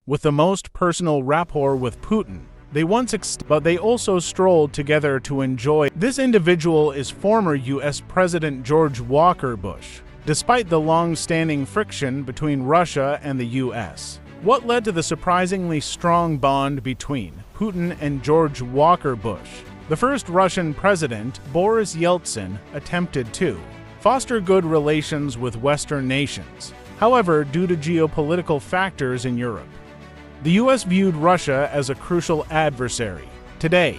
with the most personal rapport with Putin. But they also strolled together to enjoy. This individual is former U.S. President George Walker Bush. Despite the long-standing friction between Russia and the U.S., what led to the surprisingly strong bond between Putin and George Walker Bush? The first Russian president, Boris Yeltsin, attempted to foster good relations with Western nations. However, due to geopolitical factors in Europe, the U.S. viewed Russia as a crucial adversary. Today,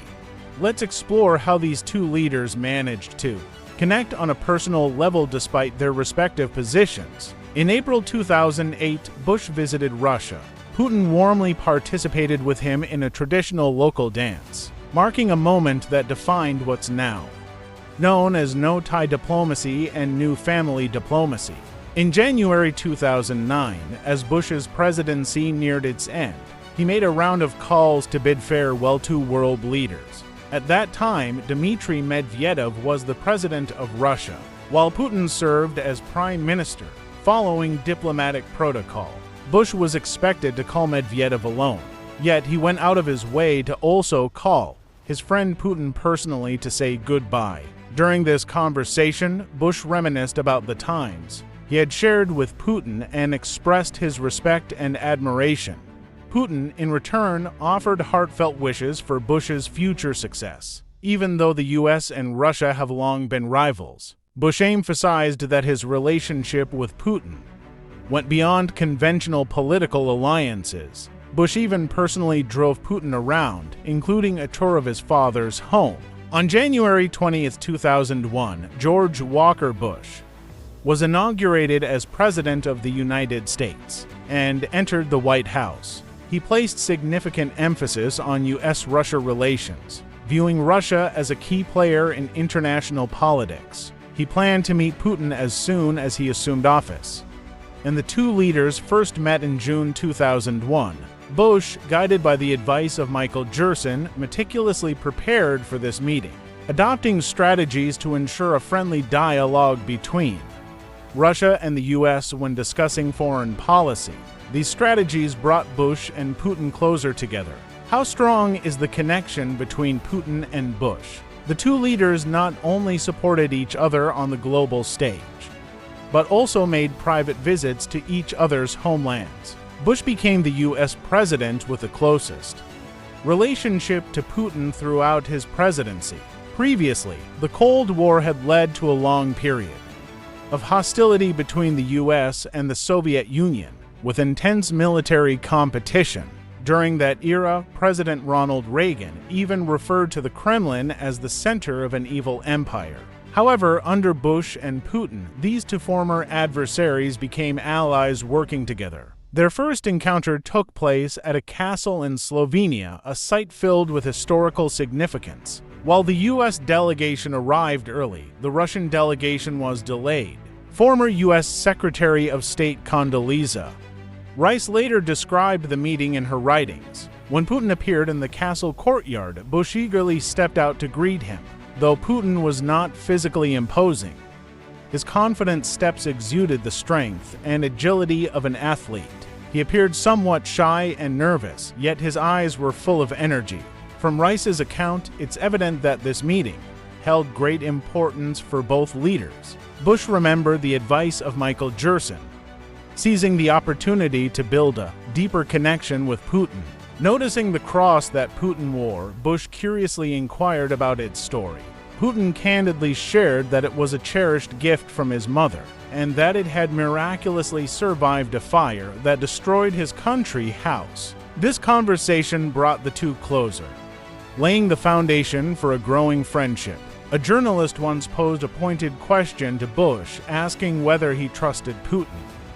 let's explore how these two leaders managed to connect on a personal level despite their respective positions. In April 2008, Bush visited Russia. Putin warmly participated with him in a traditional local dance, marking a moment that defined what's now known as no-tie diplomacy and new family diplomacy. In January 2009, as Bush's presidency neared its end, he made a round of calls to bid farewell to world leaders. At that time, Dmitry Medvedev was the president of Russia, while Putin served as prime minister. Following diplomatic protocol, Bush was expected to call Medvedev alone, yet he went out of his way to also call his friend Putin personally to say goodbye. During this conversation, Bush reminisced about the times he had shared with Putin and expressed his respect and admiration. Putin, in return, offered heartfelt wishes for Bush's future success. Even though the U.S. and Russia have long been rivals, Bush emphasized that his relationship with Putin went beyond conventional political alliances. Bush even personally drove Putin around, including a tour of his father's home. On January 20, 2001, George Walker Bush was inaugurated as President of the United States and entered the White House. He placed significant emphasis on U.S.-Russia relations, viewing Russia as a key player in international politics. He planned to meet Putin as soon as he assumed office, and the two leaders first met in June 2001. Bush, guided by the advice of Michael Yeltsin, meticulously prepared for this meeting, adopting strategies to ensure a friendly dialogue between Russia and the U.S. when discussing foreign policy. These strategies brought Bush and Putin closer together. How strong is the connection between Putin and Bush? The two leaders not only supported each other on the global stage, but also made private visits to each other's homelands. Bush became the U.S. president with the closest relationship to Putin throughout his presidency. Previously, the Cold War had led to a long period of hostility between the U.S. and the Soviet Union, with intense military competition. During that era, President Ronald Reagan even referred to the Kremlin as the center of an evil empire. However, under Bush and Putin, these two former adversaries became allies working together. Their first encounter took place at a castle in Slovenia, a site filled with historical significance. While the U.S. delegation arrived early, the Russian delegation was delayed. Former U.S. Secretary of State Condoleezza Rice later described the meeting in her writings. When Putin appeared in the castle courtyard, Bush eagerly stepped out to greet him. Though Putin was not physically imposing, his confident steps exuded the strength and agility of an athlete. He appeared somewhat shy and nervous, yet his eyes were full of energy. From Rice's account, it's evident that this meeting held great importance for both leaders. Bush remembered the advice of Michael Yeltsin, seizing the opportunity to build a deeper connection with Putin. Noticing the cross that Putin wore, Bush curiously inquired about its story. Putin candidly shared that it was a cherished gift from his mother, and that it had miraculously survived a fire that destroyed his country house. This conversation brought the two closer, laying the foundation for a growing friendship. A journalist once posed a pointed question to Bush, asking whether he trusted Putin.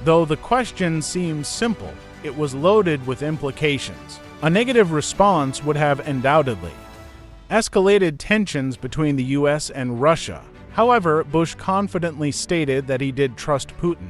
Though the question seemed simple, it was loaded with implications. A negative response would have undoubtedly escalated tensions between the U.S. and Russia. However, Bush confidently stated that he did trust Putin,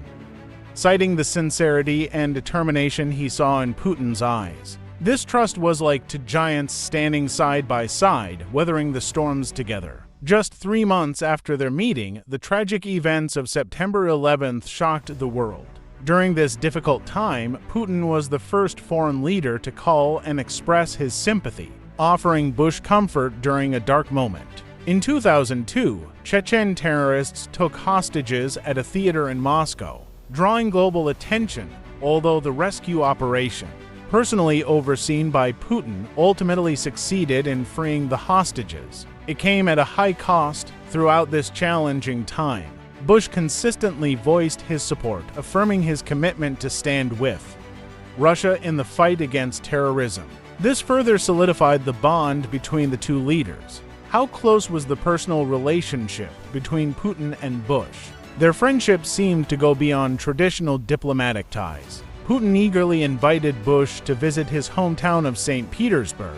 citing the sincerity and determination he saw in Putin's eyes. This trust was like two giants standing side by side, weathering the storms together. Just 3 months after their meeting, the tragic events of September 11th shocked the world. During this difficult time, Putin was the first foreign leader to call and express his sympathy, offering Bush comfort during a dark moment. In 2002, Chechen terrorists took hostages at a theater in Moscow, drawing global attention, although the rescue operation, personally overseen by Putin, ultimately succeeded in freeing the hostages. It came at a high cost. Throughout this challenging time, Bush consistently voiced his support, affirming his commitment to stand with Russia in the fight against terrorism. This further solidified the bond between the two leaders. How close was the personal relationship between Putin and Bush? Their friendship seemed to go beyond traditional diplomatic ties. Putin eagerly invited Bush to visit his hometown of St. Petersburg,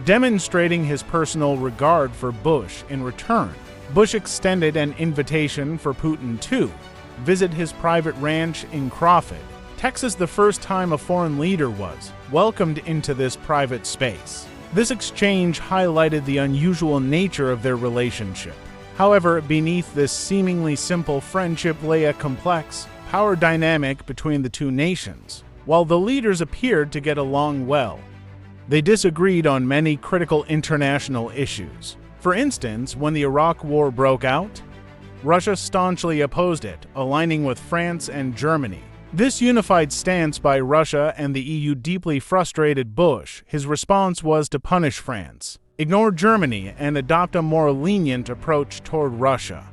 demonstrating his personal regard for Bush. In return, Bush extended an invitation for Putin to visit his private ranch in Crawford, Texas, the first time a foreign leader was welcomed into this private space. This exchange highlighted the unusual nature of their relationship. However, beneath this seemingly simple friendship lay a complex power dynamic between the two nations. While the leaders appeared to get along well, they disagreed on many critical international issues. For instance, when the Iraq War broke out, Russia staunchly opposed it, aligning with France and Germany. This unified stance by Russia and the EU deeply frustrated Bush. His response was to punish France, ignore Germany, and adopt a more lenient approach toward Russia,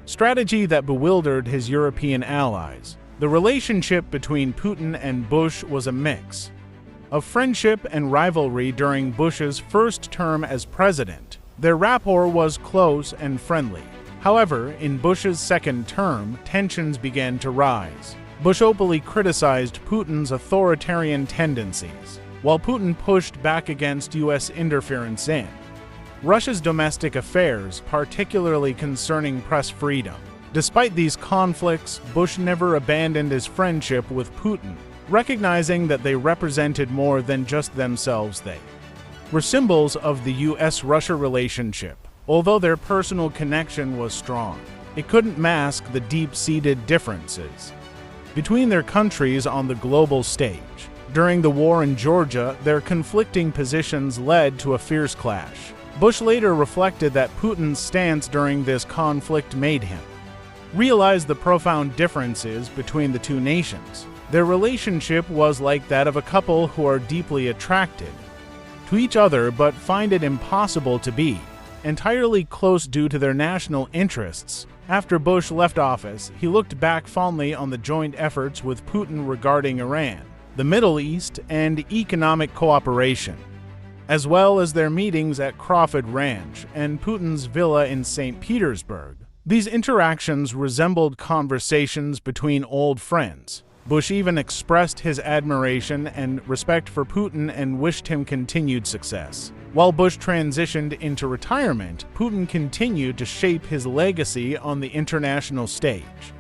strategy that bewildered his European allies. The relationship between Putin and Bush was a mix of friendship and rivalry during Bush's first term as president. Their rapport was close and friendly. However, in Bush's second term, tensions began to rise. Bush openly criticized Putin's authoritarian tendencies, while Putin pushed back against U.S. interference in Russia's domestic affairs, particularly concerning press freedom. Despite these conflicts, Bush never abandoned his friendship with Putin, recognizing that they represented more than just themselves. They were symbols of the U.S.-Russia relationship. Although their personal connection was strong, it couldn't mask the deep-seated differences between their countries on the global stage. During the war in Georgia, their conflicting positions led to a fierce clash. Bush later reflected that Putin's stance during this conflict made him realize the profound differences between the two nations. Their relationship was like that of a couple who are deeply attracted to each other but find it impossible to be entirely close due to their national interests. After Bush left office, he looked back fondly on the joint efforts with Putin regarding Iran, the Middle East, and economic cooperation, as well as their meetings at Crawford Ranch and Putin's villa in St. Petersburg. These interactions resembled conversations between old friends. Bush even expressed his admiration and respect for Putin and wished him continued success. While Bush transitioned into retirement, Putin continued to shape his legacy on the international stage.